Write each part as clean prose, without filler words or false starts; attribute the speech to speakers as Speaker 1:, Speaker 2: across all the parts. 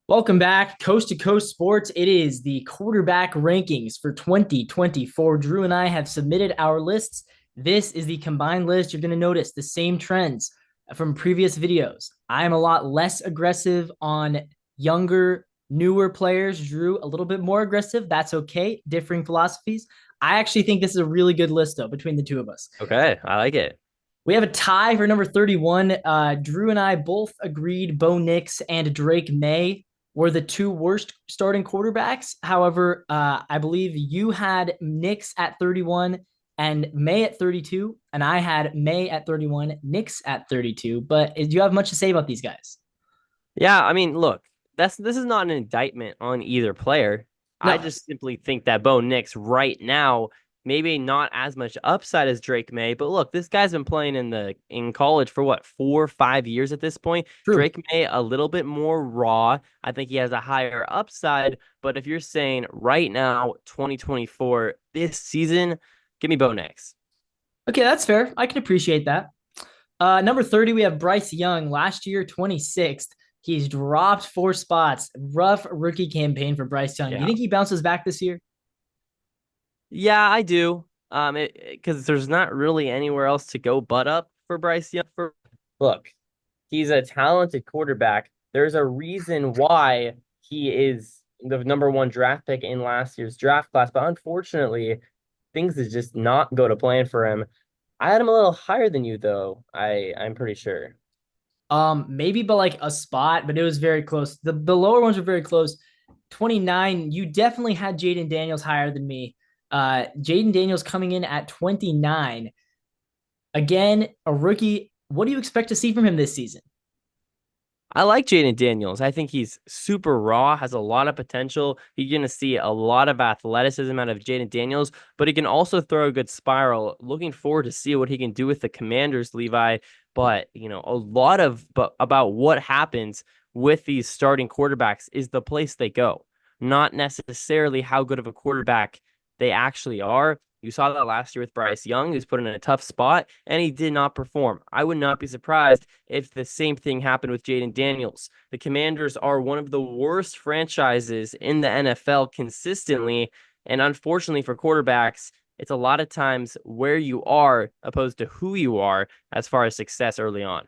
Speaker 1: Welcome back, Coast to Coast Sports. It is the quarterback rankings for 2024. Drew and I have submitted our lists. This is the combined list. You're going to notice the same trends from previous videos. I'm a lot less aggressive on younger, newer players. Drew, a little bit more aggressive. That's okay. Differing philosophies. I actually think this is a really good list, though, between the two of us.
Speaker 2: Okay, I like it.
Speaker 1: We have a tie for number 31. Drew and I both agreed Bo Nix and Drake May were the two worst starting quarterbacks. However, I believe you had Nix at 31 and May at 32, and I had May at 31, Nix at 32. But do you have much to say about these guys?
Speaker 2: Yeah, I mean, look, this is not an indictment on either player. I
Speaker 1: No,
Speaker 2: just simply think that Bo Nix right now maybe not as much upside as Drake May, but look, this guy's been playing in college for what, 4 or 5 years at this point.
Speaker 1: true.
Speaker 2: Drake May a little bit more raw. I think he has a higher upside, but if you're saying right now, 2024, this season, give me Bo Nix.
Speaker 1: Okay, that's fair. I can appreciate that. Number 30, we have Bryce Young. Last year, 26th. He's dropped 4 spots. Rough rookie campaign for Bryce Young. Do you
Speaker 2: Yeah.
Speaker 1: think he bounces back this year?
Speaker 2: Yeah, I do. Because there's not really anywhere else to go but up for Bryce Young. Look, he's a talented quarterback. There's a reason why he is the number one draft pick in last year's draft class, but unfortunately, things did just not go to plan for him. I had him a little higher than you, though. I'm pretty sure.
Speaker 1: Maybe but like a spot, but it was very close. The lower ones were very close. 29, you definitely had Jaden Daniels higher than me. Jaden Daniels coming in at 29. Again, a rookie. What do you expect to see from him this season?
Speaker 2: I like Jaden Daniels. I think he's super raw, has a lot of potential. You're going to see a lot of athleticism out of Jaden Daniels, but he can also throw a good spiral. Looking forward to see what he can do with the Commanders, Levi. But, a lot of but about what happens with these starting quarterbacks is the place they go, not necessarily how good of a quarterback they actually are. You saw that last year with Bryce Young, who's put in a tough spot, and he did not perform. I would not be surprised if the same thing happened with Jaden Daniels. The Commanders are one of the worst franchises in the NFL consistently. And unfortunately for quarterbacks, it's a lot of times where you are opposed to who you are as far as success early on.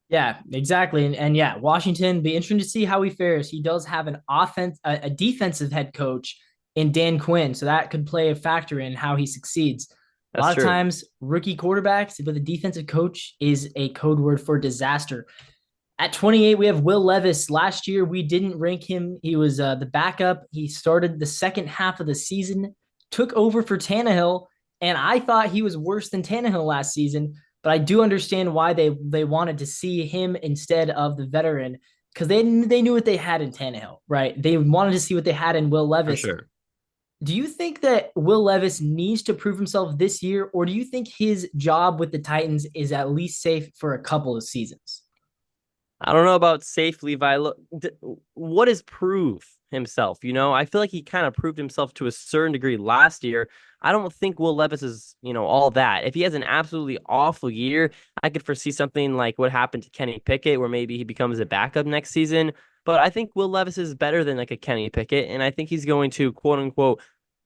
Speaker 1: Yeah, exactly. And yeah, Washington, be interesting to see how he fares. He does have an a defensive head coach in Dan Quinn, so that could play a factor in how he succeeds. A
Speaker 2: That's
Speaker 1: lot of
Speaker 2: true.
Speaker 1: times, rookie quarterbacks with a defensive coach is a code word for disaster. At 28, we have Will Levis. Last year, we didn't rank him. He was the backup. He started the second half of the season, took over for Tannehill, and I thought he was worse than Tannehill last season. But I do understand why they wanted to see him instead of the veteran because they knew what they had in Tannehill, right? They wanted to see what they had in Will
Speaker 2: For
Speaker 1: Levis.
Speaker 2: sure.
Speaker 1: Do you think that Will Levis needs to prove himself this year, or do you think his job with the Titans is at least safe for a couple of seasons?
Speaker 2: I don't know about safe, Levi. Look, what is prove himself? I feel like he kind of proved himself to a certain degree last year. I don't think Will Levis is, all that. If he has an absolutely awful year, I could foresee something like what happened to Kenny Pickett, where maybe he becomes a backup next season. But I think Will Levis is better than like a Kenny Pickett, and I think he's going to quote unquote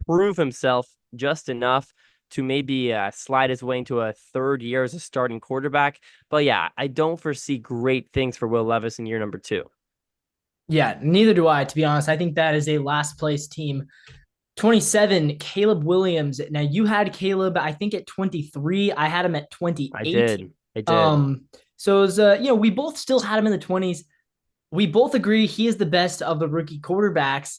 Speaker 2: prove himself just enough to maybe slide his way into a third year as a starting quarterback. But yeah, I don't foresee great things for Will Levis in year number two.
Speaker 1: Yeah, neither do I, to be honest. I think that is a last place team. 27, Caleb Williams. Now you had Caleb, I think at 23. I had him at
Speaker 2: I
Speaker 1: 28.
Speaker 2: did. I did.
Speaker 1: Um, so it was we both still had him in the 20s. We both agree he is the best of the rookie quarterbacks.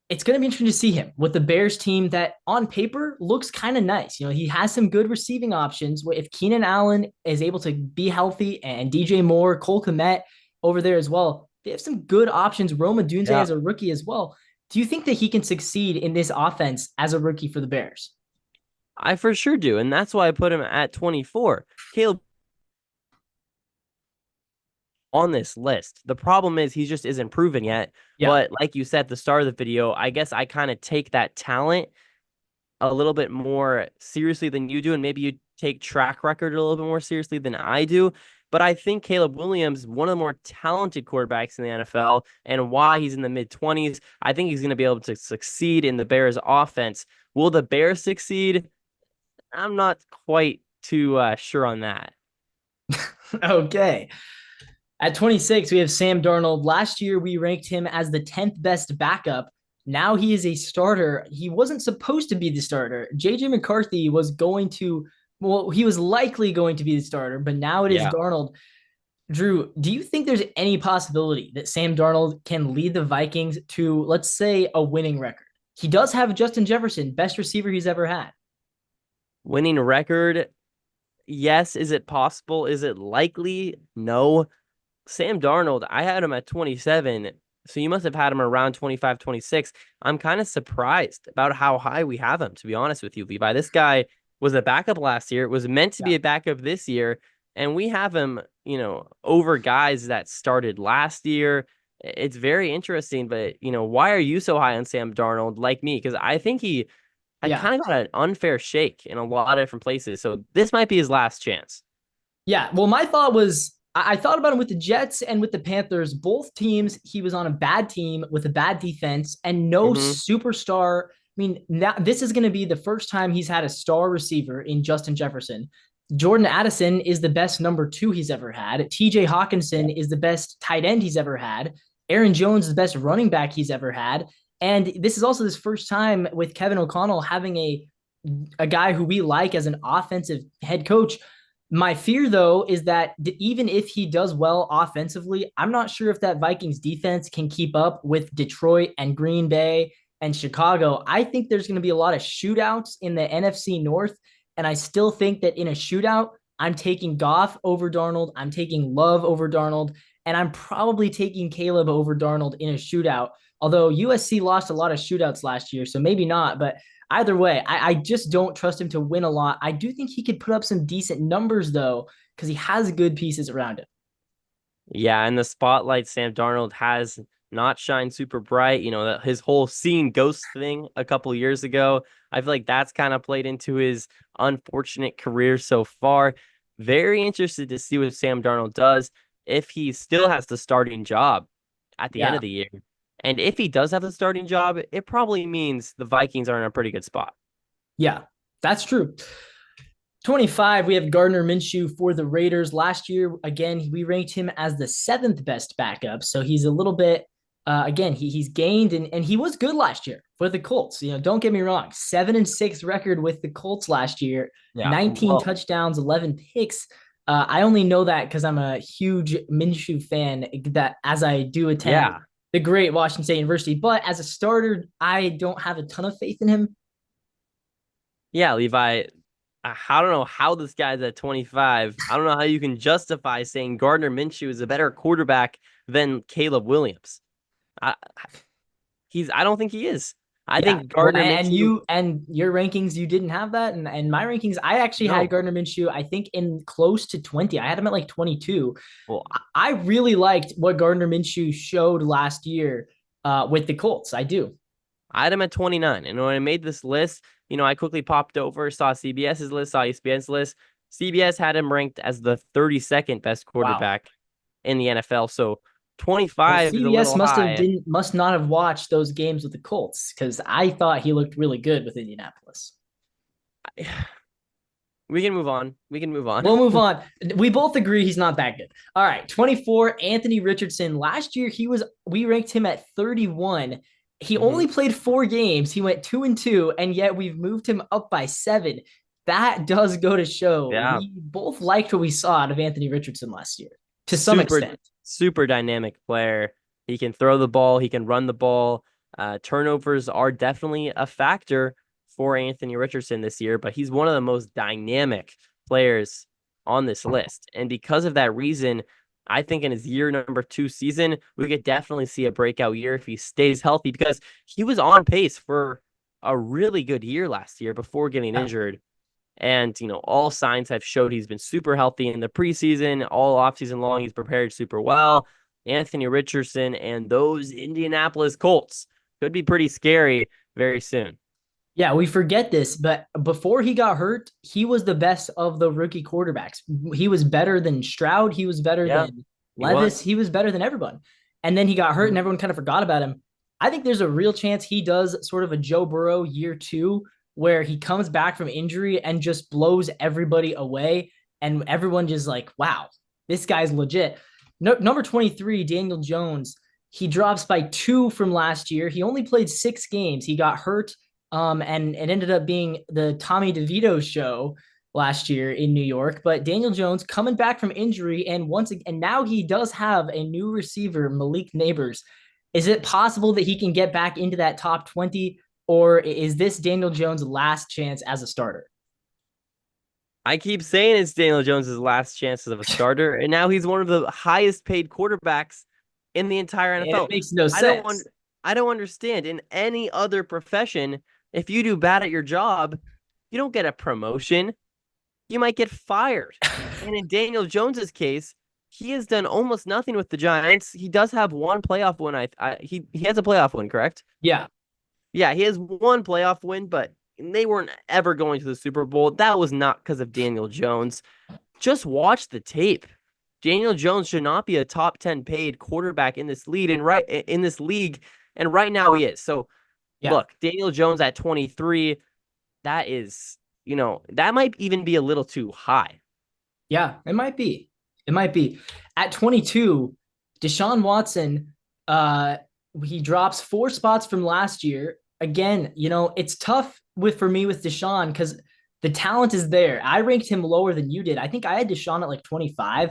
Speaker 1: It's going to be interesting to see him with the Bears team that on paper looks kind of nice. He has some good receiving options. If Keenan Allen is able to be healthy and DJ Moore, Cole Kmet over there as well, they have some good options. Roma Dunze
Speaker 2: Yeah,
Speaker 1: as a rookie as well. Do you think that he can succeed in this offense as a rookie for the Bears?
Speaker 2: I for sure do. And that's why I put him at 24. Caleb on this list. The problem is he just isn't proven yet.
Speaker 1: Yeah.
Speaker 2: But like you said at the start of the video, I guess I kind of take that talent a little bit more seriously than you do, and maybe you take track record a little bit more seriously than I do. But I think Caleb Williams, one of the more talented quarterbacks in the NFL, and why he's in the mid-20s, I think he's going to be able to succeed in the Bears offense. Will the Bears succeed? I'm not quite too sure on that.
Speaker 1: Okay. At 26, we have Sam Darnold. Last year, we ranked him as the 10th best backup. Now he is a starter. He wasn't supposed to be the starter. JJ McCarthy was going to, well, he was likely going to be the starter, but now it is
Speaker 2: Yeah.
Speaker 1: Darnold. Drew, do you think there's any possibility that Sam Darnold can lead the Vikings to, let's say, a winning record? He does have Justin Jefferson, best receiver he's ever had.
Speaker 2: Winning record, yes. Is it possible? Is it likely? No. Sam Darnold, I had him at 27. So you must have had him around 25, 26. I'm kind of surprised about how high we have him, to be honest with you, Levi. This guy was a backup last year. It was meant to
Speaker 1: Yeah.
Speaker 2: be a backup this year. And we have him, over guys that started last year. It's very interesting. But, why are you so high on Sam Darnold like me? Because I think I
Speaker 1: Yeah.
Speaker 2: kind of got an unfair shake in a lot of different places. So this might be his last chance.
Speaker 1: Yeah. Well, my thought was I thought about him with the Jets and with the Panthers. Both teams, he was on a bad team with a bad defense and no
Speaker 2: Hmm.
Speaker 1: superstar. I mean, now this is going to be the first time he's had a star receiver in Justin Jefferson. Jordan Addison is the best number two he's ever had. TJ Hawkinson is the best tight end he's ever had. Aaron Jones is the best running back he's ever had. And this is also his first time with Kevin O'Connell having a guy who we like as an offensive head coach. My fear, though, is that even if he does well offensively, I'm not sure if that Vikings defense can keep up with Detroit and Green Bay and Chicago. I think there's going to be a lot of shootouts in the NFC North. And I still think that in a shootout, I'm taking Goff over Darnold. I'm taking Love over Darnold. And I'm probably taking Caleb over Darnold in a shootout. Although USC lost a lot of shootouts last year, so maybe not. But either way, I just don't trust him to win a lot. I do think he could put up some decent numbers, though, because he has good pieces around him.
Speaker 2: Yeah, and the spotlight Sam Darnold has not shined super bright. That his whole seeing ghost thing a couple years ago. I feel like that's kind of played into his unfortunate career so far. Very interested to see what Sam Darnold does if he still has the starting job at the end
Speaker 1: Yeah,
Speaker 2: of the year. And if he does have the starting job, it probably means the Vikings are in a pretty good spot.
Speaker 1: yeah, that's true. 25, we have Gardner Minshew for the Raiders. Last year, again, we ranked him as the seventh best backup. So he's a little bit, again, he's gained and he was good last year for the Colts. Don't get me wrong, 7-6 record with the Colts last year,
Speaker 2: Yeah.
Speaker 1: 19
Speaker 2: Well,
Speaker 1: touchdowns, 11 picks. I only know that because I'm a huge Minshew fan that as I do attend
Speaker 2: yeah.
Speaker 1: the great Washington State University. But as a starter, I don't have a ton of faith in him.
Speaker 2: Yeah, Levi. I don't know how this guy's at 25. I don't know how you can justify saying Gardner Minshew is a better quarterback than Caleb Williams. I I don't think he is. I
Speaker 1: Yeah.
Speaker 2: think
Speaker 1: Well,
Speaker 2: Gardner
Speaker 1: and
Speaker 2: Minshew,
Speaker 1: you and your rankings, you didn't have that. And my rankings, I actually had
Speaker 2: no.
Speaker 1: Gardner Minshew, I think in close to 20. I had him at like 22.
Speaker 2: Well,
Speaker 1: I really liked what Gardner Minshew showed last year with the Colts. I do.
Speaker 2: I had him at 29. And when I made this list, I quickly popped over, saw CBS's list, saw ESPN's list. CBS had him ranked as the 32nd best
Speaker 1: Wow.
Speaker 2: quarterback in the NFL. So
Speaker 1: Well,
Speaker 2: 25 is a
Speaker 1: CBS
Speaker 2: little high.
Speaker 1: must not have watched those games with the Colts because I thought he looked really good with Indianapolis.
Speaker 2: We can move on. We can move on.
Speaker 1: We'll move on. We both agree he's not that good. All right, 24, Anthony Richardson. Last year we ranked him at 31. He
Speaker 2: Hmm.
Speaker 1: only played 4 games. He went 2-2, and yet we've moved him up by 7. That does go to show
Speaker 2: Yeah.
Speaker 1: we both liked what we saw out of Anthony Richardson last year to some
Speaker 2: Super,
Speaker 1: extent.
Speaker 2: super dynamic player. He can throw the ball, he can run the ball. Turnovers are definitely a factor for Anthony Richardson this year, but he's one of the most dynamic players on this list. And because of that reason, I think in his year number 2 season, we could definitely see a breakout year if he stays healthy because he was on pace for a really good year last year before getting
Speaker 1: Yeah.
Speaker 2: injured. And, all signs have showed he's been super healthy in the preseason, all offseason long. He's prepared super well. Anthony Richardson and those Indianapolis Colts could be pretty scary very soon.
Speaker 1: Yeah, we forget this, but before he got hurt, he was the best of the rookie quarterbacks. He was better than Stroud. He was better
Speaker 2: Yeah,
Speaker 1: than
Speaker 2: he
Speaker 1: Levis.
Speaker 2: was.
Speaker 1: He was better than everyone. And then he got hurt and
Speaker 2: Mhm.
Speaker 1: everyone kind of forgot about him. I think there's a real chance he does sort of a Joe Burrow year two where he comes back from injury and just blows everybody away. And everyone just like, wow, this guy's legit. No, number 23, Daniel Jones. He drops by two from last year. He only played 6 games. He got hurt and it ended up being the Tommy DeVito show last year in New York. But Daniel Jones coming back from injury, and once again, and now he does have a new receiver, Malik Neighbors. Is it possible that he can get back into that top 20, or is this Daniel Jones' last chance as a starter?
Speaker 2: I keep saying it's Daniel Jones's last chances of a starter, and now he's one of the highest paid quarterbacks in the entire
Speaker 1: It
Speaker 2: NFL.
Speaker 1: makes no
Speaker 2: I don't
Speaker 1: sense.
Speaker 2: want I don't understand. In any other profession, if you do bad at your job, you don't get a promotion. You might get fired. And in Daniel Jones's case, he has done almost nothing with the Giants. He does have one playoff win. He has a playoff win, correct?
Speaker 1: Yeah,
Speaker 2: Yeah, he has one playoff win, but they weren't ever going to the Super Bowl. That was not because of Daniel Jones. Just watch the tape. Daniel Jones should not be a top 10 paid quarterback in this league and right now he is. So
Speaker 1: yeah.
Speaker 2: look, Daniel Jones at 23, that is, that might even be a little too high.
Speaker 1: Yeah, it might be. It might be. At 22, Deshaun Watson, uh, he drops 4 spots from last year. Again, it's tough for me with Deshaun because the talent is there. I ranked him lower than you did. I think I had Deshaun at like 25.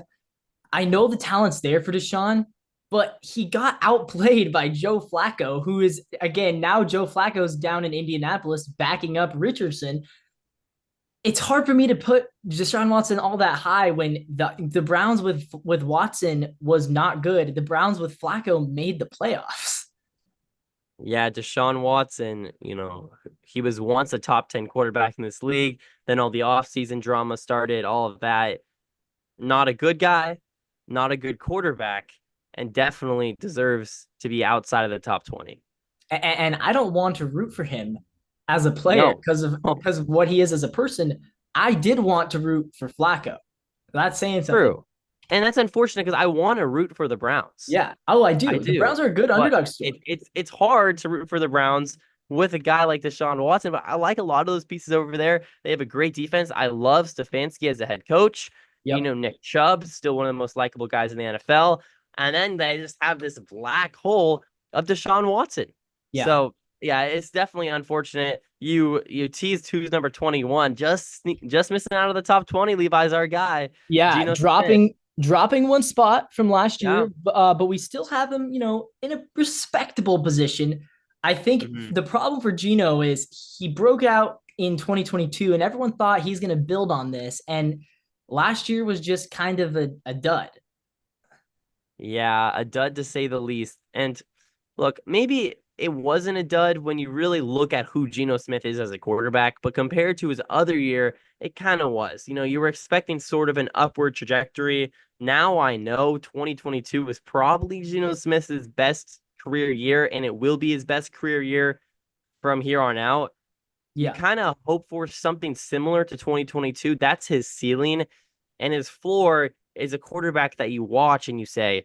Speaker 1: I know the talent's there for Deshaun, but he got outplayed by Joe Flacco, who is again now Joe Flacco's down in Indianapolis backing up Richardson. It's hard for me to put Deshaun Watson all that high when the Browns with Watson was not good. The Browns with Flacco made the playoffs.
Speaker 2: Yeah, Deshaun Watson, he was once a top 10 quarterback in this league. Then all the offseason drama started, all of that. Not a good guy, not a good quarterback, and definitely deserves to be outside of the top 20.
Speaker 1: And I don't want to root for him as a player
Speaker 2: No.
Speaker 1: because of what he is as a person. I did want to root for Flacco. That's saying something.
Speaker 2: True. And that's unfortunate because I want to root for the Browns.
Speaker 1: Yeah. Oh, I
Speaker 2: I
Speaker 1: do. The
Speaker 2: do.
Speaker 1: Browns are a good
Speaker 2: But
Speaker 1: underdog story.
Speaker 2: it's hard to root for the Browns with a guy like Deshaun Watson. But I like a lot of those pieces over there. They have a great defense. I love Stefanski as a head coach.
Speaker 1: Yep.
Speaker 2: Nick Chubb, still one of the most likable guys in the NFL. And then they just have this black hole of Deshaun Watson.
Speaker 1: Yeah.
Speaker 2: So yeah, it's definitely unfortunate. You teased who's number 21, just missing out of the top 20. Levi's our guy,
Speaker 1: Yeah,
Speaker 2: Geno Smith.
Speaker 1: dropping 1 spot from last
Speaker 2: Yeah.
Speaker 1: year, but we still have him, in a respectable position. I think
Speaker 2: Mhm.
Speaker 1: the problem for Gino is he broke out in 2022, and everyone thought he's going to build on this. And last year was just kind of a dud.
Speaker 2: Yeah, a dud to say the least. And look, maybe it wasn't a dud when you really look at who Geno Smith is as a quarterback, but compared to his other year, it kind of was. You were expecting sort of an upward trajectory. Now I know 2022 was probably Geno Smith's best career year, and it will be his best career year from here on out. You
Speaker 1: Yeah,
Speaker 2: kind of hope for something similar to 2022. That's his ceiling, and his floor is a quarterback that you watch and you say,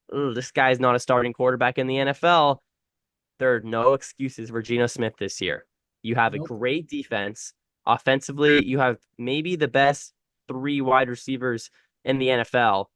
Speaker 2: this guy's not a starting quarterback in the NFL. There are no excuses for Geno Smith this year. You have a
Speaker 1: nope.
Speaker 2: great defense. Offensively, you have maybe the best 3 wide receivers in the NFL.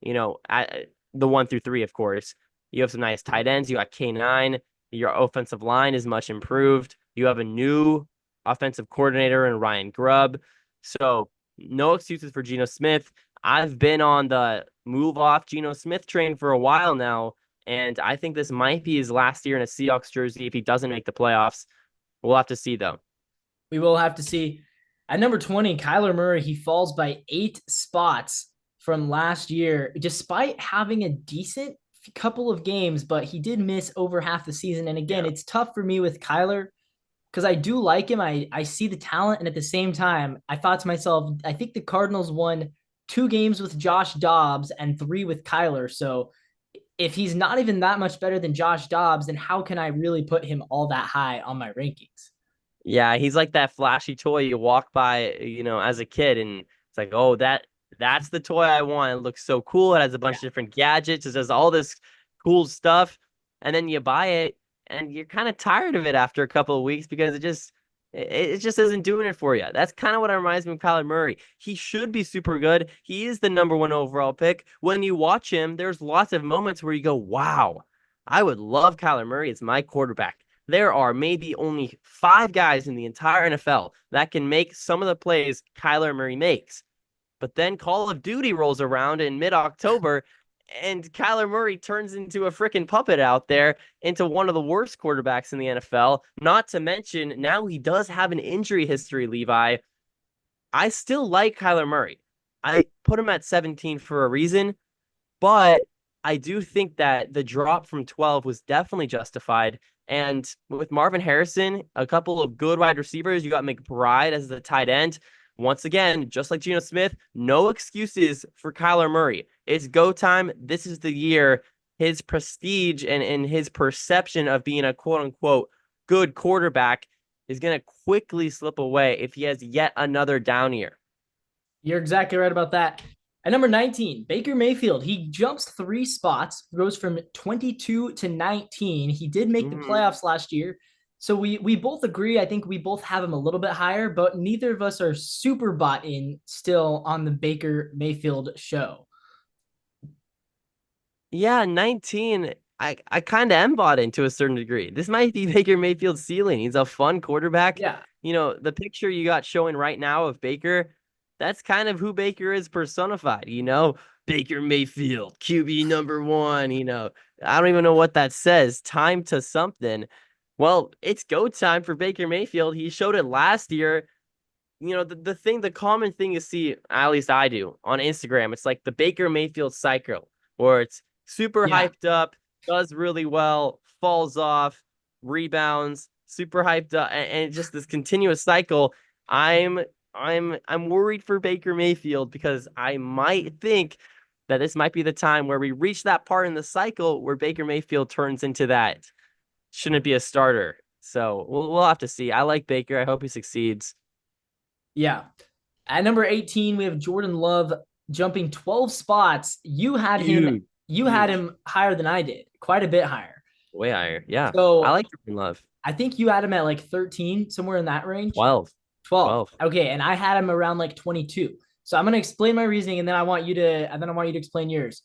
Speaker 2: The 1 through 3, of course. You have some nice tight ends. You got K9. Your offensive line is much improved. You have a new offensive coordinator in Ryan Grubb. So no excuses for Geno Smith. I've been on the move off Geno Smith train for a while now, and I think this might be his last year in a Seahawks jersey if he doesn't make the playoffs. We'll have to see, though.
Speaker 1: We will have to see. At number 20, Kyler Murray, he falls by 8 spots from last year, despite having a decent couple of games, but he did miss over half the season. And again,
Speaker 2: Yeah.
Speaker 1: it's tough for me with Kyler because I do like him. I see the talent. And at the same time, I thought to myself, I think the Cardinals won 2 games with Josh Dobbs and 3 with Kyler. So if he's not even that much better than Josh Dobbs, then how can I really put him all that high on my rankings?
Speaker 2: Yeah, he's like that flashy toy you walk by, as a kid, and it's like, oh, that's the toy I want. It looks so cool. It has a bunch
Speaker 1: Yeah.
Speaker 2: of different gadgets. It does all this cool stuff, and then you buy it, and you're kind of tired of it after a couple of weeks because it just isn't doing it for you. That's kind of what it reminds me of Kyler Murray. He should be super good. He is the number one overall pick. When you watch him, there's lots of moments where you go, wow, I would love Kyler Murray as my quarterback. There are maybe only 5 guys in the entire NFL that can make some of the plays Kyler Murray makes. But then Call of Duty rolls around in mid-October, and Kyler Murray turns into a freaking puppet out there, into one of the worst quarterbacks in the NFL. Not to mention, now he does have an injury history, Levi. I still like Kyler Murray. I put him at 17 for a reason, but I do think that the drop from 12 was definitely justified. And with Marvin Harrison, a couple of good wide receivers, you got McBride as the tight end. Once again, just like Geno Smith, no excuses for Kyler Murray. It's go time. This is the year his prestige and his perception of being a quote unquote good quarterback is going to quickly slip away if he has yet another down year.
Speaker 1: You're exactly right about that. At number 19, Baker Mayfield. He jumps 3 spots, goes from 22 to 19. He did make the
Speaker 2: Mm-hmm.
Speaker 1: playoffs last year. So we both agree. I think we both have him a little bit higher, but neither of us are super bought in still on the Baker Mayfield show.
Speaker 2: Yeah, 19. I kind of am bought in to a certain degree. This might be Baker Mayfield's ceiling. He's a fun quarterback.
Speaker 1: Yeah.
Speaker 2: The picture you got showing right now of Baker, that's kind of who Baker is personified. Baker Mayfield, QB number one. I don't even know what that says. Time to something. Well, it's go time for Baker Mayfield. He showed it last year. The common thing you see, at least I do, on Instagram, it's like the Baker Mayfield cycle, where it's super
Speaker 1: Yeah.
Speaker 2: hyped up, does really well, falls off, rebounds, super hyped up, and just this continuous cycle. I'm I'm worried for Baker Mayfield because I might think that this might be the time where we reach that part in the cycle where Baker Mayfield turns into that. Shouldn't be a starter. So we'll have to see. I like Baker. I hope he succeeds.
Speaker 1: Yeah. At number 18, we have Jordan Love jumping 12 spots. You had him
Speaker 2: Huge,
Speaker 1: you had
Speaker 2: huge.
Speaker 1: him higher than I did, quite a bit higher.
Speaker 2: Way higher. Yeah. I
Speaker 1: So
Speaker 2: like Jordan Love.
Speaker 1: I think you had him at like 13, somewhere in that range.
Speaker 2: 12.
Speaker 1: 12.
Speaker 2: 12.
Speaker 1: Okay, and I had him around like 22. So I'm gonna explain my reasoning, and then I want you to explain yours.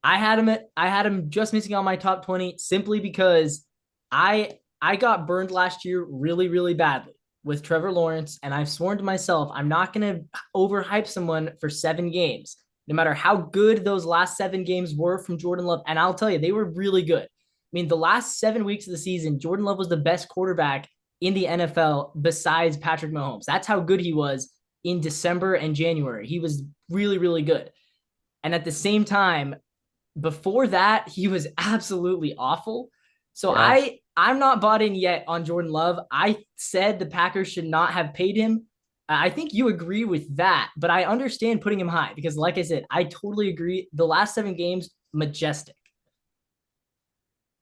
Speaker 1: I had him just missing on my top 20 simply because I got burned last year really, really badly with Trevor Lawrence, and I've sworn to myself I'm not gonna overhype someone for 7 games, no matter how good those last 7 games were from Jordan Love. And I'll tell you, they were really good. I mean, the last 7 weeks of the season, Jordan Love was the best quarterback in the NFL besides Patrick Mahomes. That's how good he was in December and January. He was really, really good. And at the same time, before that, he was absolutely awful. So
Speaker 2: Yeah.
Speaker 1: I'm not bought in yet on Jordan Love. I said the Packers should not have paid him. I think you agree with that, but I understand putting him high because, like I said, I totally agree. The last 7 games, majestic.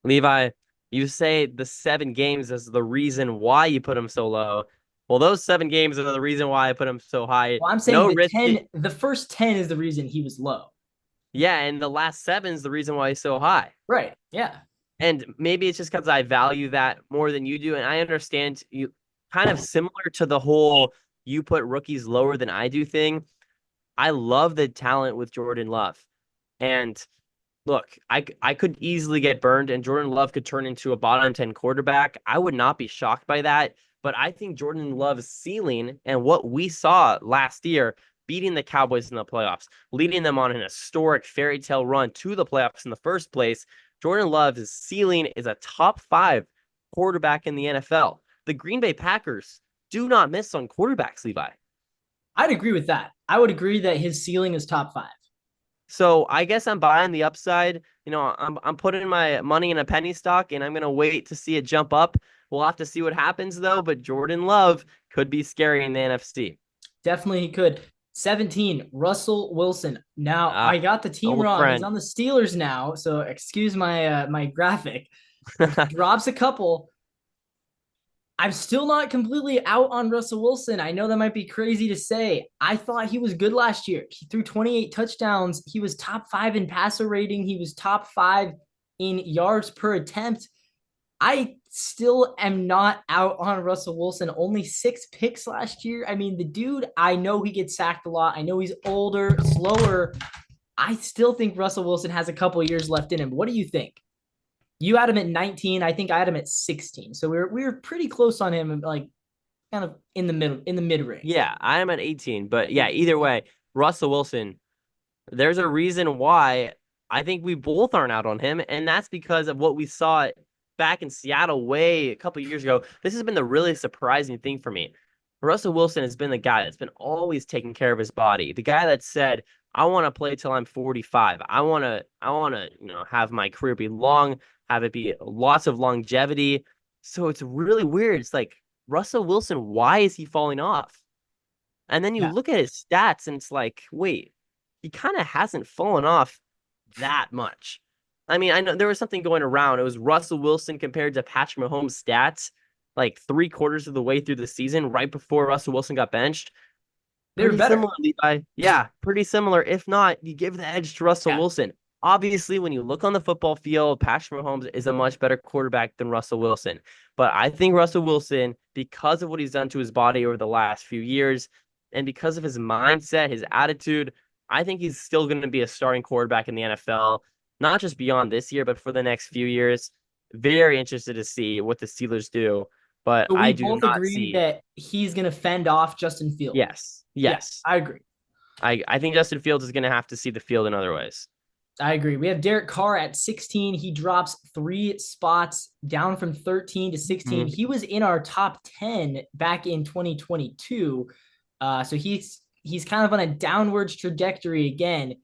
Speaker 2: Levi, you say the 7 games is the reason why you put him so low. Well, those 7 games are the reason why I put him so high.
Speaker 1: Well, I'm saying
Speaker 2: No risk.
Speaker 1: the first 10 is the reason he was low.
Speaker 2: Yeah, and the last 7 is the reason why he's so high.
Speaker 1: Right. Yeah.
Speaker 2: And maybe it's just because I value that more than you do. And I understand you, kind of similar to the whole you put rookies lower than I do thing. I love the talent with Jordan Love. And look, I could easily get burned, and Jordan Love could turn into a bottom 10 quarterback. I would not be shocked by that. But I think Jordan Love's ceiling and what we saw last year, beating the Cowboys in the playoffs, leading them on an historic fairy tale run to the playoffs in the first place, Jordan Love's ceiling is a top 5 quarterback in the NFL. The Green Bay Packers do not miss on quarterbacks, Levi.
Speaker 1: I'd agree with that. I would agree that his ceiling is top 5.
Speaker 2: So I guess I'm buying the upside. I'm putting my money in a penny stock, and I'm gonna wait to see it jump up. We'll have to see what happens though. But Jordan Love could be scary in the NFC.
Speaker 1: Definitely he could. 17, Russell Wilson. Now
Speaker 2: Ah,
Speaker 1: I got the team
Speaker 2: old
Speaker 1: wrong. He's
Speaker 2: friend.
Speaker 1: on the Steelers now, so excuse my my graphic. Drops a couple. I'm still not completely out on Russell Wilson. I know that might be crazy to say. I thought he was good last year. He threw 28 touchdowns. He was top 5 in passer rating. He was top 5 in yards per attempt. I still am not out on Russell Wilson. Only 6 picks last year. I mean, the dude, I know he gets sacked a lot. I know he's older, slower. I still think Russell Wilson has a couple years left in him. What do you think? You had him at 19. I think I had him at 16. So we were pretty close on him, like kind of in the middle, in the mid range.
Speaker 2: Yeah, I am at 18. But yeah, either way, Russell Wilson, there's a reason why I think we both aren't out on him, and that's because of what we saw back in Seattle way a couple of years ago. This has been the really surprising thing for me. Russell Wilson has been the guy that's been always taking care of his body. The guy that said, "I want to play till I'm 45. I want to, have my career be long, have it be lots of longevity." So it's really weird. It's like Russell Wilson, why is he falling off? And then you
Speaker 1: Yeah.
Speaker 2: look at his stats and it's like, wait, he kind of hasn't fallen off that much. I mean, I know there was something going around. It was Russell Wilson compared to Patrick Mahomes' stats, like 3/4 of the way through the season, right before Russell Wilson got benched.
Speaker 1: They were
Speaker 2: Pretty
Speaker 1: better.
Speaker 2: similar, Levi. Yeah, pretty similar. If not, you give the edge to Russell
Speaker 1: Yeah.
Speaker 2: Wilson. Obviously, when you look on the football field, Patrick Mahomes is a much better quarterback than Russell Wilson. But I think Russell Wilson, because of what he's done to his body over the last few years, and because of his mindset, his attitude, I think he's still going to be a starting quarterback in the NFL, not just beyond this year, but for the next few years. Very interested to see what the Steelers do. But
Speaker 1: So
Speaker 2: I
Speaker 1: we
Speaker 2: do
Speaker 1: both
Speaker 2: not
Speaker 1: agree
Speaker 2: see.
Speaker 1: that he's going to fend off Justin Fields.
Speaker 2: Yes,
Speaker 1: Yeah,
Speaker 2: yes.
Speaker 1: I agree.
Speaker 2: I think Justin Fields is going to have to see the field in other ways.
Speaker 1: I agree. We have Derek Carr at 16. He drops 3 spots down from 13 to 16.
Speaker 2: Mhm.
Speaker 1: He was in our top 10 back in 2022. So he's kind of on a downwards trajectory again.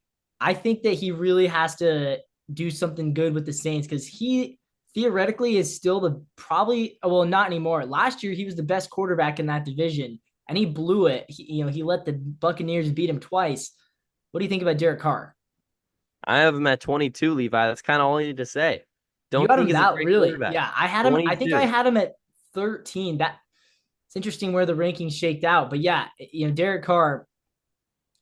Speaker 1: I think that he really has to do something good with the Saints because he theoretically is still the probably well not anymore. Last year he was the best quarterback in that division and he blew it. He let the Buccaneers beat him twice. What do you think about Derek Carr?
Speaker 2: I have him at 22, Levi. That's kind of all I need to say.
Speaker 1: You
Speaker 2: Don't
Speaker 1: got
Speaker 2: think
Speaker 1: him
Speaker 2: he's a
Speaker 1: that
Speaker 2: great
Speaker 1: really.
Speaker 2: quarterback.
Speaker 1: Yeah, I had him. I think I
Speaker 2: 22.
Speaker 1: had him at 13. That it's interesting where the rankings shaked out. But yeah, Derek Carr,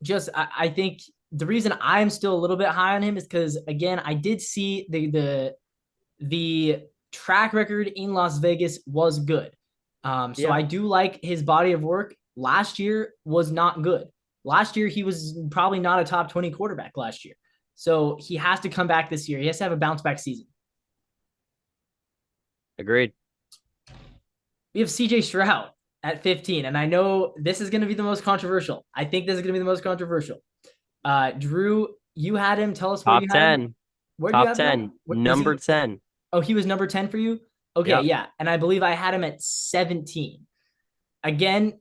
Speaker 1: just I think the reason I'm still a little bit high on him is because again, I did see the track record in Las Vegas was good. So
Speaker 2: Yeah.
Speaker 1: I do like his body of work. Last year was not good. Last year he was probably not a top 20 quarterback last year. So he has to come back this year. He has to have a bounce back season.
Speaker 2: Agreed.
Speaker 1: We have CJ Stroud at 15. And I know this is going to be the most controversial. I think this is going to be the most controversial. Drew, you had him. Tell us where you
Speaker 2: Top
Speaker 1: had him.
Speaker 2: 10.
Speaker 1: Where do you
Speaker 2: Top
Speaker 1: have him at?
Speaker 2: 10.
Speaker 1: What was
Speaker 2: Number
Speaker 1: he?
Speaker 2: 10.
Speaker 1: Oh, he was number 10 for you? Okay,
Speaker 2: Yep.
Speaker 1: yeah. And I believe I had him at 17. Again,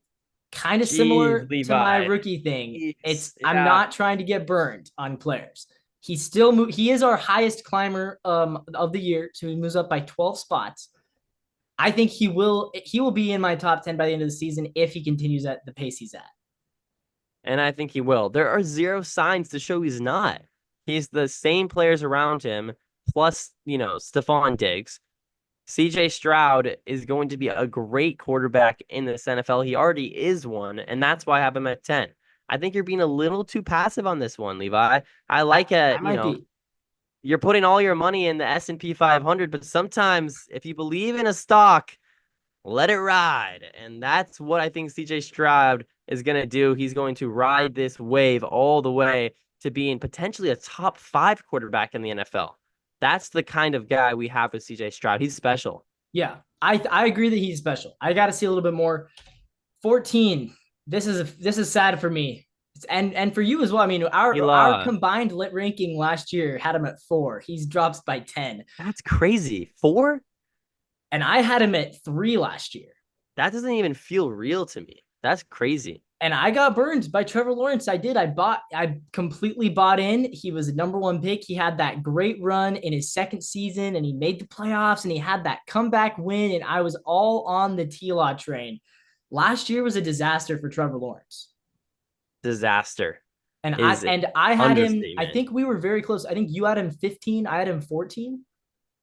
Speaker 1: kind of
Speaker 2: Jeez,
Speaker 1: similar to my
Speaker 2: Levi.
Speaker 1: rookie thing.
Speaker 2: Jeez.
Speaker 1: I'm
Speaker 2: Yeah.
Speaker 1: not trying to get burned on players. He is our highest climber of the year, so he moves up by 12 spots. I think he will be in my top 10 by the end of the season if he continues at the pace he's at.
Speaker 2: And I think he will. There are zero signs to show he's not. He's the same players around him, plus, Stephon Diggs. CJ Stroud is going to be a great quarterback in this NFL. He already is one, and that's why I have him at 10. I think you're being a little too passive on this one, Levi. I
Speaker 1: I,
Speaker 2: like
Speaker 1: I might be.
Speaker 2: you're putting all your money in the S&P 500, but sometimes if you believe in a stock, let it ride. And that's what I think CJ Stroud is going to do. He's going to ride this wave all the way to being potentially a top 5 quarterback in the NFL. That's the kind of guy we have with CJ Stroud. He's special.
Speaker 1: Yeah, I agree that he's special. I got to see a little bit more. 14. This is sad for me. And for you as well. I mean, our
Speaker 2: Hila.
Speaker 1: combined lit ranking last year had him at 4. He's drops by 10.
Speaker 2: That's crazy. 4?
Speaker 1: And I had him at 3 last year.
Speaker 2: That doesn't even feel real to me. That's crazy.
Speaker 1: And I got burned by Trevor Lawrence. I completely bought in. He was the number 1 pick. He had that great run in his second season and he made the playoffs and he had that comeback win. And I was all on the T-Law train. Last year was a disaster for Trevor Lawrence.
Speaker 2: Disaster
Speaker 1: And I
Speaker 2: is
Speaker 1: and I had him, I
Speaker 2: understatement.
Speaker 1: think we were very close. I think you had him 15, I had him 14.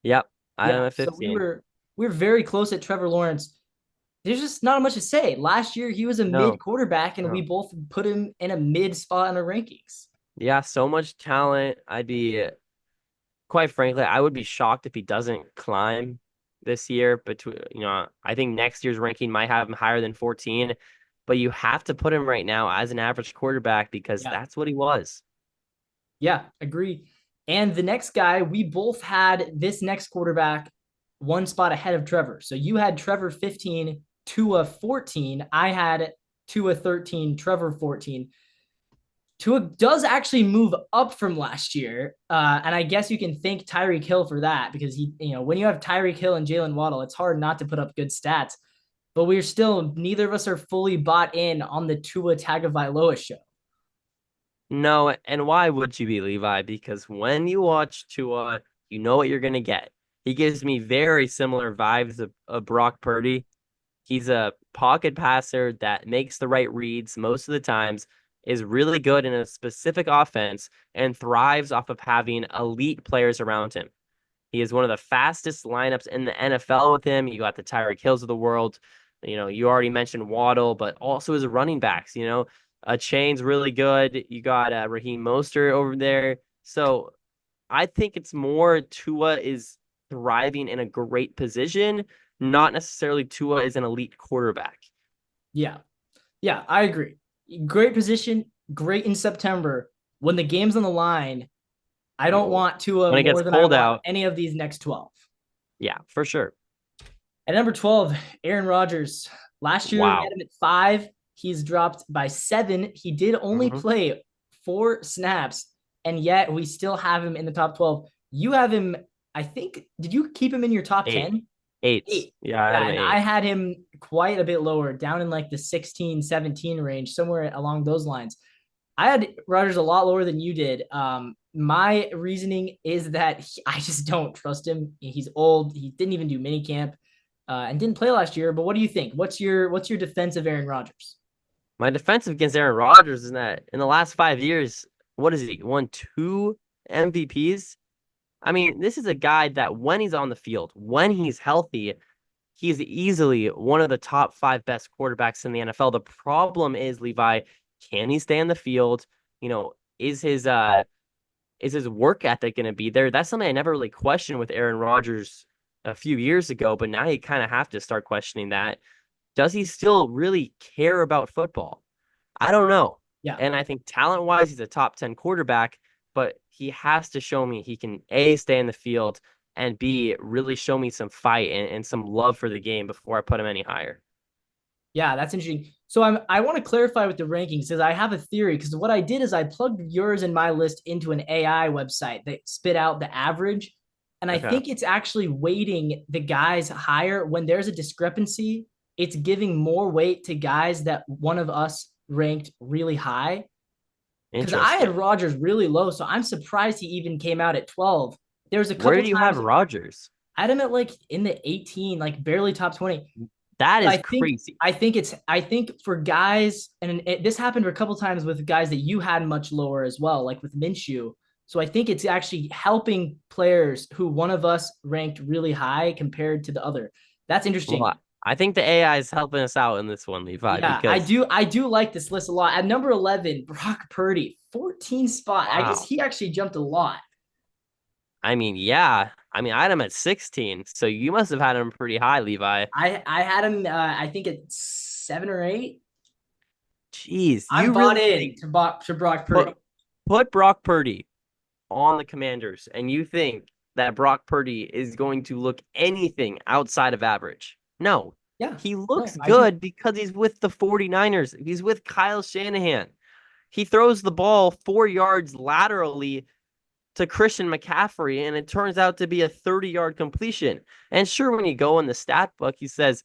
Speaker 2: Yep. I am
Speaker 1: Yeah.
Speaker 2: at
Speaker 1: So we
Speaker 2: 15.
Speaker 1: were we were very close at Trevor Lawrence. there's just not much to say. Last year, he was a mid
Speaker 2: No,
Speaker 1: quarterback, and we
Speaker 2: no.
Speaker 1: both put him in a mid spot in the rankings.
Speaker 2: Yeah, so much talent. Quite frankly, I would be shocked if he doesn't climb this year. Between, I think next year's ranking might have him higher than 14, but you have to put him right now as an average quarterback because
Speaker 1: Yeah.
Speaker 2: that's what he was.
Speaker 1: Yeah, agree. And the next guy, we both had this next quarterback one spot ahead of Trevor. So you had Trevor 15, Tua 14. I had Tua 13, Trevor 14. Tua does actually move up from last year. And I guess you can thank Tyreek Hill for that because when you have Tyreek Hill and Jalen Waddle, it's hard not to put up good stats. But we're still, neither of us are fully bought in on the Tua Tagovailoa show.
Speaker 2: No, and why would you be, Levi? Because when you watch Tua, you know what you're gonna get. He gives me very similar vibes of Brock Purdy. He's a pocket passer that makes the right reads most of the times, is really good in a specific offense, and thrives off of having elite players around him. He is one of the fastest lineups in the NFL with him. You got the Tyreek Hills of the world. You already mentioned Waddle, but also his running backs. Chain's really good. You got Raheem Mostert over there. So I think it's more Tua is thriving in a great position, not necessarily Tua is an elite quarterback.
Speaker 1: Yeah. Yeah, I agree. Great position, great in September. When the game's on the line, I don't
Speaker 2: No.
Speaker 1: want Tua
Speaker 2: When it gets
Speaker 1: more than I
Speaker 2: cold
Speaker 1: want
Speaker 2: out,
Speaker 1: any of these next 12.
Speaker 2: yeah, for sure.
Speaker 1: At number 12, Aaron Rodgers. Last year, we had
Speaker 2: Wow.
Speaker 1: him at 5. He's dropped by 7. He did only
Speaker 2: Mm-hmm.
Speaker 1: play 4 snaps, and yet we still have him in the top 12. You have him, I think, did you keep him in your top
Speaker 2: Eight.
Speaker 1: 10?
Speaker 2: Eight.
Speaker 1: 8.
Speaker 2: Yeah, I had
Speaker 1: Yeah,
Speaker 2: him at
Speaker 1: and I
Speaker 2: eight.
Speaker 1: had him quite a bit lower, down in like the 16, 17 range, somewhere along those lines. I had Rodgers a lot lower than you did. My reasoning is that I just don't trust him. He's old. He didn't even do mini camp, and didn't play last year. But what do you think? What's your defense of Aaron Rodgers?
Speaker 2: My defense against Aaron Rodgers is that in the last 5 years, what is he? Won two MVPs. I mean, this is a guy that when he's on the field, when he's healthy, he's easily one of the top five best quarterbacks in the NFL. The problem is, Levi, can he stay on the field? Is his work ethic going to be there? That's something I never really questioned with Aaron Rodgers a few years ago, but now you kind of have to start questioning that. Does he still really care about football? I don't know.
Speaker 1: Yeah,
Speaker 2: And I think talent wise, he's a top 10 quarterback, but he has to show me he can A, stay in the field, and B, really show me some fight and some love for the game before I put him any higher.
Speaker 1: yeah, that's interesting. So I want to clarify with the rankings because I have a theory. Because what I did is I plugged yours and my list into an AI website that spit out the average, and I
Speaker 2: Okay.
Speaker 1: think it's actually weighting the guys higher when there's a discrepancy. It's giving more weight to guys that one of us ranked really high. Because I had
Speaker 2: Interesting.
Speaker 1: Rodgers really low, so I'm surprised he even came out at 12. There was a
Speaker 2: Where
Speaker 1: couple
Speaker 2: did you have
Speaker 1: times
Speaker 2: Rodgers?
Speaker 1: I had him at like in the 18, like barely top 20.
Speaker 2: That
Speaker 1: But
Speaker 2: is
Speaker 1: I think
Speaker 2: crazy.
Speaker 1: I think it's I think for guys, and this happened a couple times with guys that you had much lower as well, like with Minshew. So I think it's actually helping players who one of us ranked really high compared to the other. That's interesting.
Speaker 2: Well, I think the AI is helping us out in this one, Levi,
Speaker 1: Yeah, I
Speaker 2: because
Speaker 1: do. I do like this list a lot. At number 11, Brock Purdy, 14 spot. I guess
Speaker 2: wow.
Speaker 1: he actually jumped a lot.
Speaker 2: I mean, yeah. I mean, I had him at 16, so you must have had him pretty high, Levi.
Speaker 1: I had him. I think at 7 or 8.
Speaker 2: Jeez,
Speaker 1: I'm
Speaker 2: you
Speaker 1: bought
Speaker 2: really
Speaker 1: in
Speaker 2: think
Speaker 1: to Brock
Speaker 2: put
Speaker 1: Purdy.
Speaker 2: put Brock Purdy on the Commanders, and you think that Brock Purdy is going to look anything outside of average? No,
Speaker 1: Yeah,
Speaker 2: he
Speaker 1: no,
Speaker 2: looks
Speaker 1: I do.
Speaker 2: good because he's with the 49ers. He's with Kyle Shanahan. He throws the ball 4 yards laterally to Christian McCaffrey, and it turns out to be a 30-yard completion. And sure, when you go in the stat book, he says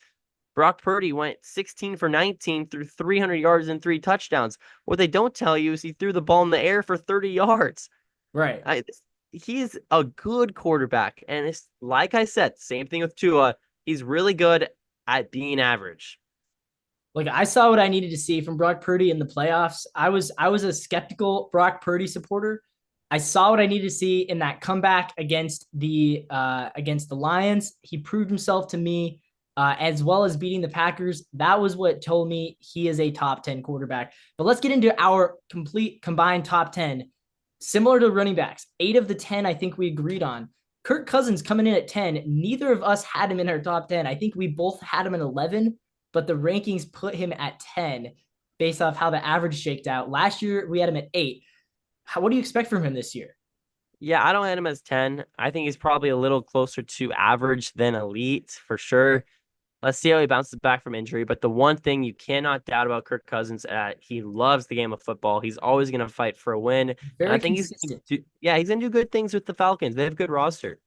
Speaker 2: Brock Purdy went 16 for 19 through 300 yards and 3 touchdowns. What they don't tell you is he threw the ball in the air for 30 yards.
Speaker 1: Right.
Speaker 2: I, he's a good quarterback. And it's like I said, same thing with Tua. He's really good at being average.
Speaker 1: Like I saw what I needed to see from Brock Purdy in the playoffs. I was a skeptical Brock Purdy supporter. I saw what I needed to see in that comeback against the Lions. He proved himself to me. as well as beating the Packers. That was what told me he is a top 10 quarterback. But let's get into our complete combined top 10. Similar to running backs, 8 of the 10, I think we agreed on. Kirk Cousins coming in at 10. Neither of us had him in our top 10. I think we both had him in 11, but the rankings put him at 10 based off how the average shaked out. Last year, we had him at 8. What do you expect from him this year?
Speaker 2: Yeah, I don't have him as 10. I think he's probably a little closer to average than elite for sure. Let's see how he bounces back from injury. But the one thing you cannot doubt about Kirk Cousins, he loves the game of football. He's always going to fight for a win. And I
Speaker 1: Very
Speaker 2: think
Speaker 1: consistent.
Speaker 2: he's going to do good things with the Falcons. They have a good roster.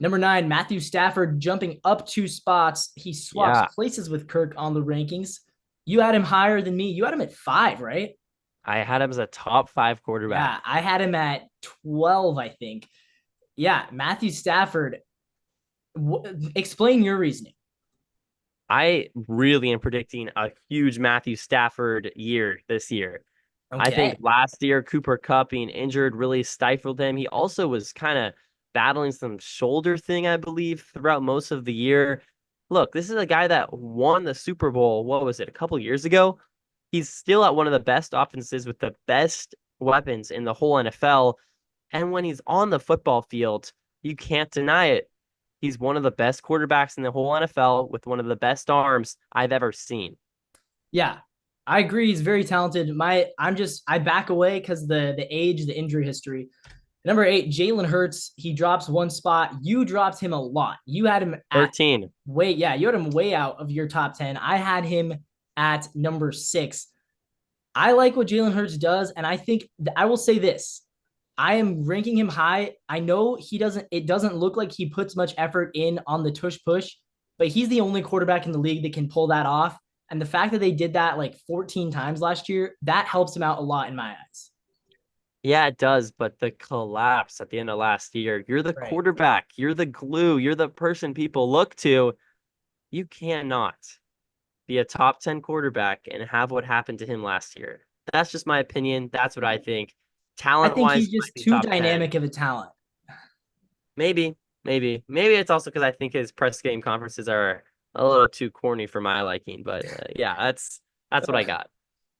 Speaker 1: Number 9, Matthew Stafford jumping up 2 spots. He swaps
Speaker 2: Yeah,
Speaker 1: places with Kirk on the rankings. You had him higher than me. You had him at 5, right?
Speaker 2: I had him as a top 5
Speaker 1: Yeah,
Speaker 2: quarterback.
Speaker 1: I had him at 12, I think. Yeah, Matthew Stafford. Explain your reasoning.
Speaker 2: I really am predicting a huge Matthew Stafford year this year. I think
Speaker 1: Okay.
Speaker 2: last year, Cooper Kupp being injured really stifled him. He also was kind of battling some shoulder thing, I believe, throughout most of the year. Look, this is a guy that won the Super Bowl, what was it, a couple years ago? He's still at one of the best offenses with the best weapons in the whole NFL. And when he's on the football field, you can't deny it. He's one of the best quarterbacks in the whole NFL with one of the best arms I've ever seen.
Speaker 1: Yeah, I agree. He's very talented. I back away because the age, the injury history. Number 8, Jalen Hurts. He drops 1 spot. You dropped him a lot. You had him at
Speaker 2: 13.
Speaker 1: you had him way out of your top 10. I had him at number 6. I like what Jalen Hurts does, and I think I will say this. I am ranking him high. I know it doesn't look like he puts much effort in on the tush push, but he's the only quarterback in the league that can pull that off. And the fact that they did that like 14 times last year, that helps him out a lot in my eyes.
Speaker 2: Yeah, it does. But the collapse at the end of last year, you're the
Speaker 1: Right.
Speaker 2: quarterback, you're the glue, you're the person people look to. You cannot be a top 10 quarterback and have what happened to him last year. That's just my opinion. That's what I think.
Speaker 1: I
Speaker 2: Talent
Speaker 1: think
Speaker 2: wise,
Speaker 1: he's
Speaker 2: might
Speaker 1: just
Speaker 2: be
Speaker 1: too
Speaker 2: top 10.
Speaker 1: dynamic of a talent.
Speaker 2: Maybe, maybe it's also because I think his press game conferences are a little too corny for my liking. But yeah, that's what I got.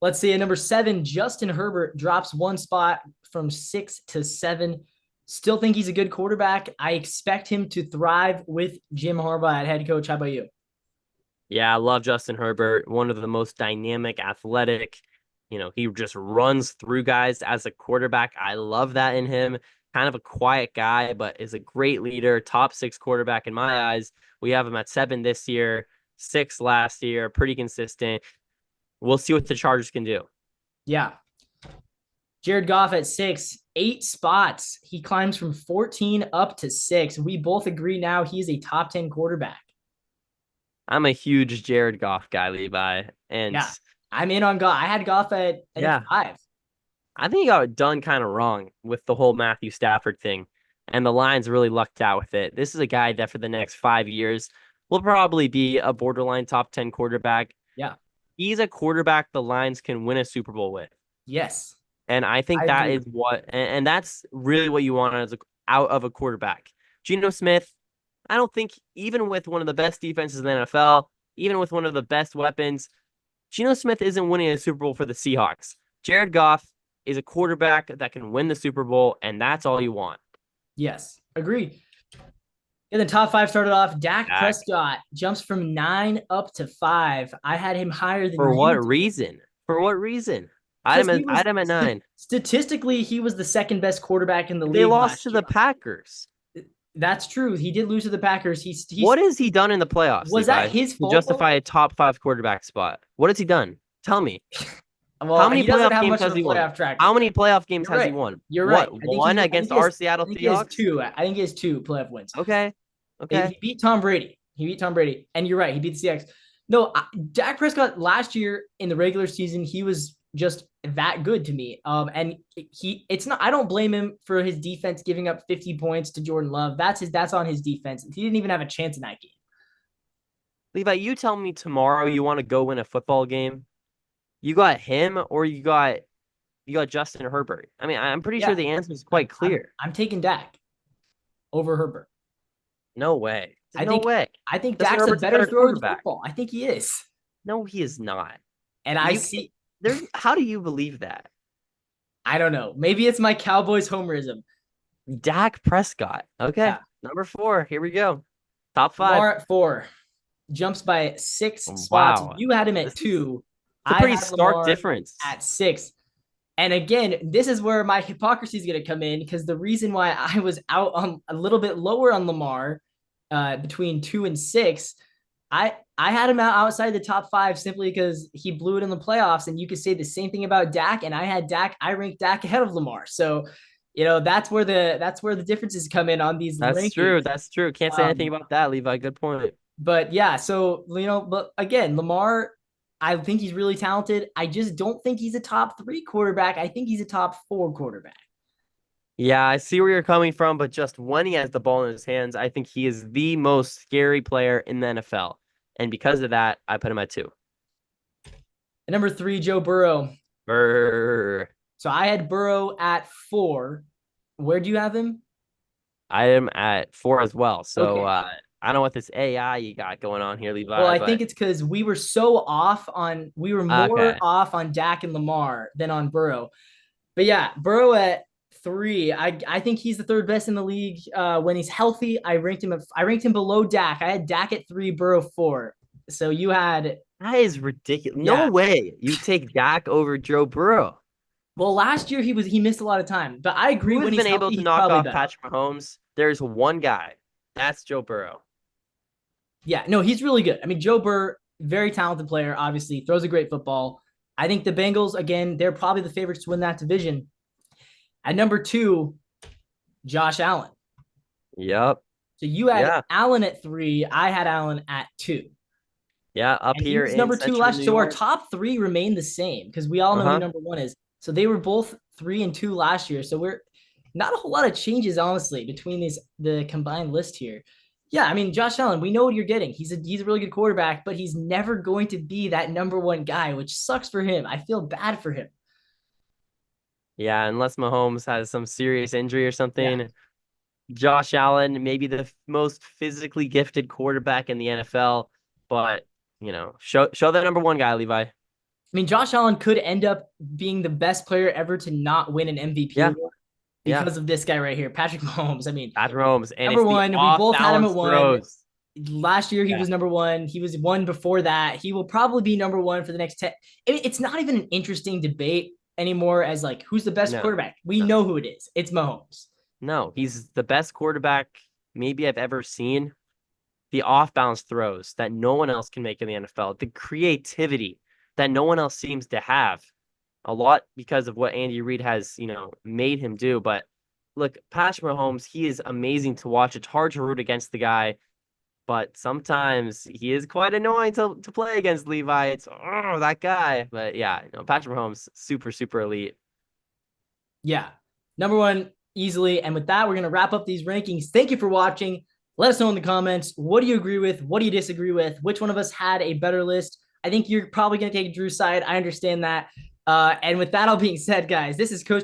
Speaker 1: Let's see. At number 7, Justin Herbert drops 1 spot from 6 to 7. Still think he's a good quarterback. I expect him to thrive with Jim Harbaugh at head coach. How about you?
Speaker 2: Yeah, I love Justin Herbert, one of the most dynamic, athletic. He just runs through guys as a quarterback. I love that in him. Kind of a quiet guy, but is a great leader. Top 6 quarterback in my eyes. We have him at 7 this year, 6 last year, pretty consistent. We'll see what the Chargers can do.
Speaker 1: Yeah. Jared Goff at 6, 8 spots. He climbs from 14 up to 6. We both agree now he is a top 10 quarterback.
Speaker 2: I'm a huge Jared Goff guy, Levi. And
Speaker 1: Yeah. I'm in on Goff. I had Goff at
Speaker 2: yeah,
Speaker 1: 5.
Speaker 2: I think he got it done kind of wrong with the whole Matthew Stafford thing. And the Lions really lucked out with it. This is a guy that for the next 5 years will probably be a borderline top 10 quarterback.
Speaker 1: Yeah.
Speaker 2: He's a quarterback the Lions can win a Super Bowl with.
Speaker 1: Yes.
Speaker 2: And I
Speaker 1: I
Speaker 2: think that
Speaker 1: agree.
Speaker 2: is and that's really what you want out of a quarterback. Geno Smith, I don't think, even with one of the best defenses in the NFL, even with one of the best weapons, Geno Smith isn't winning a Super Bowl for the Seahawks. Jared Goff is a quarterback that can win the Super Bowl, and that's all you want.
Speaker 1: Yes. Agree. In the top 5 started off, Dak
Speaker 2: Dak.
Speaker 1: Prescott jumps from 9 up to 5. I had him higher than
Speaker 2: For what
Speaker 1: you did
Speaker 2: reason? For what reason?
Speaker 1: because he
Speaker 2: I had
Speaker 1: was
Speaker 2: him at 9.
Speaker 1: statistically he was the second best quarterback in the
Speaker 2: They
Speaker 1: league
Speaker 2: lost to
Speaker 1: last year.
Speaker 2: the Packers.
Speaker 1: That's true. He did lose to the Packers.
Speaker 2: What has he done in the playoffs,
Speaker 1: Was that
Speaker 2: Levi,
Speaker 1: his
Speaker 2: to
Speaker 1: fault though?
Speaker 2: justify a top 5 quarterback spot? What has he done? Tell me. How
Speaker 1: Well,
Speaker 2: many
Speaker 1: he doesn't
Speaker 2: playoff
Speaker 1: have
Speaker 2: games
Speaker 1: much of
Speaker 2: has
Speaker 1: a
Speaker 2: he won?
Speaker 1: playoff track
Speaker 2: How
Speaker 1: record.
Speaker 2: many playoff games
Speaker 1: You're
Speaker 2: has he
Speaker 1: right.
Speaker 2: won?
Speaker 1: You're right.
Speaker 2: What, one against our Seattle
Speaker 1: I think he has
Speaker 2: Seahawks?
Speaker 1: 2. I think he has 2 playoff wins.
Speaker 2: Okay. Okay.
Speaker 1: He beat Tom Brady. And you're right. He beat the Seahawks. No, Dak Prescott last year in the regular season, he was just that good to me. And it's not. I don't blame him for his defense giving up 50 points to Jordan Love. That's on his defense. He didn't even have a chance in that game.
Speaker 2: Levi, you tell me tomorrow you want to go win a football game. You got him or you got Justin Herbert. I mean, I'm pretty sure
Speaker 1: Yeah,
Speaker 2: the answer is
Speaker 1: I'm
Speaker 2: quite
Speaker 1: I'm
Speaker 2: clear.
Speaker 1: I'm taking Dak over Herbert.
Speaker 2: No way.
Speaker 1: I
Speaker 2: No
Speaker 1: think
Speaker 2: way.
Speaker 1: I think
Speaker 2: Justin
Speaker 1: Dak's a
Speaker 2: Herbert's a
Speaker 1: better
Speaker 2: better
Speaker 1: thrower of the
Speaker 2: quarterback.
Speaker 1: football. I think he is.
Speaker 2: No, he is not.
Speaker 1: And I
Speaker 2: You can't.
Speaker 1: see,
Speaker 2: There's. How do you believe that?
Speaker 1: I don't know. Maybe it's my Cowboys homerism.
Speaker 2: Dak Prescott. Okay,
Speaker 1: Yeah.
Speaker 2: number 4. Here we go. Top 5.
Speaker 1: Lamar at 4 jumps by 6 spots.
Speaker 2: Wow.
Speaker 1: You had him at
Speaker 2: This is
Speaker 1: 2.
Speaker 2: it's a
Speaker 1: I
Speaker 2: pretty
Speaker 1: had
Speaker 2: stark
Speaker 1: Lamar
Speaker 2: difference.
Speaker 1: at 6. And again, this is where my hypocrisy is going to come in because the reason why I was out on a little bit lower on Lamar between 2 and 6, I had him outside the top 5 simply because he blew it in the playoffs. And you could say the same thing about Dak. And I had Dak. I ranked Dak ahead of Lamar. So, that's where the differences come in on these
Speaker 2: That's
Speaker 1: rankings.
Speaker 2: true. That's true. Can't say anything
Speaker 1: Um,
Speaker 2: about that, Levi. Good point.
Speaker 1: but yeah, so but again, Lamar, I think he's really talented. I just don't think he's a top 3 quarterback. I think he's a top 4 quarterback.
Speaker 2: Yeah, I see where you're coming from, but just when he has the ball in his hands, I think he is the most scary player in the NFL. And because of that, I put him at 2.
Speaker 1: And number 3, Joe Burrow.
Speaker 2: Brr.
Speaker 1: So I had Burrow at 4. Where do you have him?
Speaker 2: I am at 4 as well. So
Speaker 1: Okay.
Speaker 2: I don't know what this AI you got going on here,
Speaker 1: Well,
Speaker 2: Levi,
Speaker 1: I
Speaker 2: but
Speaker 1: think it's because we were more
Speaker 2: okay.
Speaker 1: off on Dak and Lamar than on Burrow. But yeah, Burrow at 3. I think he's the third best in the league when he's healthy. I ranked him below Dak. I had Dak at 3, Burrow 4. So you had
Speaker 2: That is ridiculous. No
Speaker 1: yeah.
Speaker 2: way you take Dak over Joe Burrow.
Speaker 1: Well, last year he missed a lot of time, but I agree
Speaker 2: Who
Speaker 1: when
Speaker 2: has
Speaker 1: he's
Speaker 2: been able
Speaker 1: healthy
Speaker 2: to
Speaker 1: he's
Speaker 2: knock
Speaker 1: probably
Speaker 2: off
Speaker 1: better.
Speaker 2: Patrick Mahomes? There's one guy. That's Joe Burrow.
Speaker 1: Yeah, no, he's really good. I mean, Joe Burr, very talented player, obviously throws a great football. I think the Bengals again, they're probably the favorites to win that division. At number 2, Josh Allen.
Speaker 2: Yep.
Speaker 1: So you had
Speaker 2: Yeah.
Speaker 1: Allen at 3. I had Allen at 2.
Speaker 2: Yeah. Up
Speaker 1: And he
Speaker 2: here
Speaker 1: was
Speaker 2: in
Speaker 1: number 2
Speaker 2: central New
Speaker 1: last. So our
Speaker 2: York.
Speaker 1: top 3 remain the same because we all know who
Speaker 2: Uh-huh.
Speaker 1: number 1 is. So they were both 3 and 2 last year. So we're not a whole lot of changes, honestly, between the combined list here. Yeah, I mean, Josh Allen, we know what you're getting. He's a really good quarterback, but he's never going to be that number 1 guy, which sucks for him. I feel bad for him.
Speaker 2: Yeah, unless Mahomes has some serious injury or
Speaker 1: Yeah.
Speaker 2: something. Josh Allen, maybe the most physically gifted quarterback in the NFL, but show that number 1 guy, Levi.
Speaker 1: I mean, Josh Allen could end up being the best player ever to not win an MVP
Speaker 2: Yeah,
Speaker 1: award
Speaker 2: yeah.
Speaker 1: because of this guy right here, Patrick Mahomes. I mean,
Speaker 2: Patrick Mahomes, and
Speaker 1: number
Speaker 2: it's the
Speaker 1: 1, we
Speaker 2: off
Speaker 1: both had him at
Speaker 2: balance
Speaker 1: 1.
Speaker 2: throws.
Speaker 1: Last year he
Speaker 2: Yeah,
Speaker 1: was number 1. He was 1 before that. He will probably be number 1 for the next 10. It's not even an interesting debate anymore as like who's the best
Speaker 2: no,
Speaker 1: quarterback. We
Speaker 2: no,
Speaker 1: know who it is. It's Mahomes.
Speaker 2: no. He's the best quarterback maybe I've ever seen. The off balance throws that no one else can make in the NFL, the creativity that no one else seems to have. A lot because of what Andy Reid has, made him do. But look, Patrick Mahomes, he is amazing to watch. It's hard to root against the guy, but sometimes he is quite annoying to play against, Levi. It's that guy. But yeah, Patrick Mahomes, super, super elite.
Speaker 1: Yeah. Number 1 easily. And with that, we're going to wrap up these rankings. Thank you for watching. Let us know in the comments. What do you agree with? What do you disagree with? Which one of us had a better list? I think you're probably going to take Drew's side. I understand that. And with that all being said, guys, this is Coach